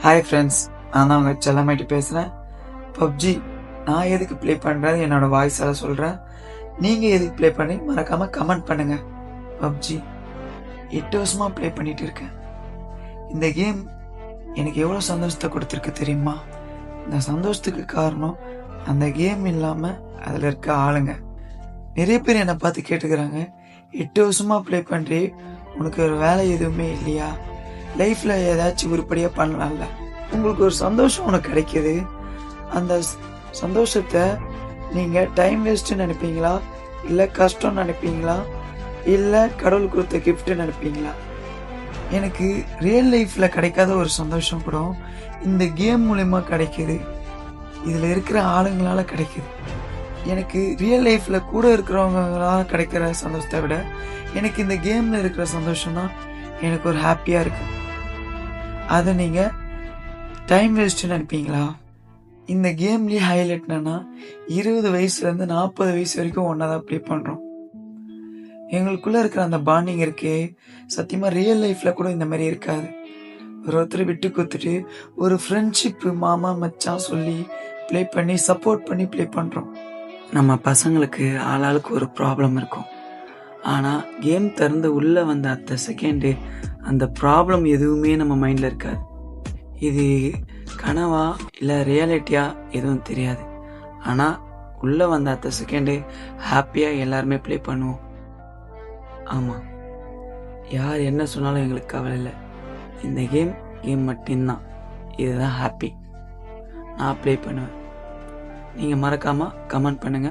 Hi friends, நான் தான் உங்கள் செல்லமாயிட்டு பேசுகிறேன். பப்ஜி நான் எதுக்கு ப்ளே பண்ணுறது என்னோடய வாய்ஸால் சொல்கிறேன். நீங்கள் எதுக்கு ப்ளே பண்ணி மறக்காமல் கமெண்ட் பண்ணுங்கள். பப்ஜி 8 வருஷமாக ப்ளே பண்ணிகிட்டு இருக்கேன். இந்த கேம் எனக்கு எவ்வளோ சந்தோஷத்தை கொடுத்துருக்கு தெரியுமா? இந்த சந்தோஷத்துக்கு காரணம் அந்த கேம் இல்லாமல் அதில் இருக்க ஆளுங்க. நிறைய பேர் என்னை பார்த்து கேட்டுக்கிறாங்க, 8 வருஷமாக ப்ளே பண்ணுறே, உனக்கு ஒரு வேலை எதுவுமே இல்லையா? லைஃப்பில் ஏதாச்சும் உருப்படியாக பண்ணலாம்ல? உங்களுக்கு ஒரு சந்தோஷம் உனக்கு கிடைக்கிது, அந்த சந்தோஷத்தை நீங்கள் டைம் வேஸ்ட்டு நினைப்பீங்களா, இல்லை கஷ்டம் நினைப்பீங்களா, இல்லை கடவுள் கொடுத்த கிஃப்ட்டு நினைப்பீங்களா? எனக்கு ரியல் லைஃப்பில் கிடைக்காத ஒரு சந்தோஷம் கூட இந்த கேம் மூலயமா கிடைக்கிது. இதில் இருக்கிற ஆளுங்களால கிடைக்கிது. எனக்கு ரியல் லைஃப்பில் கூட இருக்கிறவங்களால கிடைக்கிற சந்தோஷத்தை விட எனக்கு இந்த கேமில் இருக்கிற சந்தோஷம் தான் எனக்கு ஒரு ஹாப்பியாக இருக்குது. அதை நீங்கள் டைம் வேஸ்ட்டு நினைப்பீங்களா? இந்த கேம்லேயே ஹைலைட் என்னன்னா, 20 வயசுலேருந்து 40 வயசு வரைக்கும் ஒன்றா தான் ப்ளே பண்ணுறோம். எங்களுக்குள்ளே இருக்கிற அந்த பாண்டிங் இருக்கே, சத்தியமாக ரியல் லைஃப்பில் கூட இந்த மாதிரி இருக்காது. ஒருத்தரை விட்டு கொடுத்துட்டு ஒரு ஃப்ரெண்ட்ஷிப்பு மாமா மச்சான் சொல்லி ப்ளே பண்ணி சப்போர்ட் பண்ணி ப்ளே பண்ணுறோம். நம்ம பசங்களுக்கு ஆளாளுக்கு ஒரு ப்ராப்ளம் இருக்கும். ஆனால் கேம் திறந்து உள்ளே வந்த அடுத்த செகண்டு அந்த ப்ராப்ளம் எதுவுமே நம்ம மைண்டில் இருக்காது. இது கனவா இல்லை ரியாலிட்டியா எதுவும் தெரியாது. ஆனால் உள்ளே வந்த அடுத்த செகண்டு ஹாப்பியாக எல்லாருமே ப்ளே பண்ணுவோம். ஆமாம், யார் என்ன சொன்னாலும் எங்களுக்கு கவலை இல்லை. இந்த கேம் மட்டும்தான். இதுதான் ஹாப்பி. நான் ப்ளே பண்ணுவேன். நீங்கள் மறக்காமல் கமெண்ட் பண்ணுங்கள்.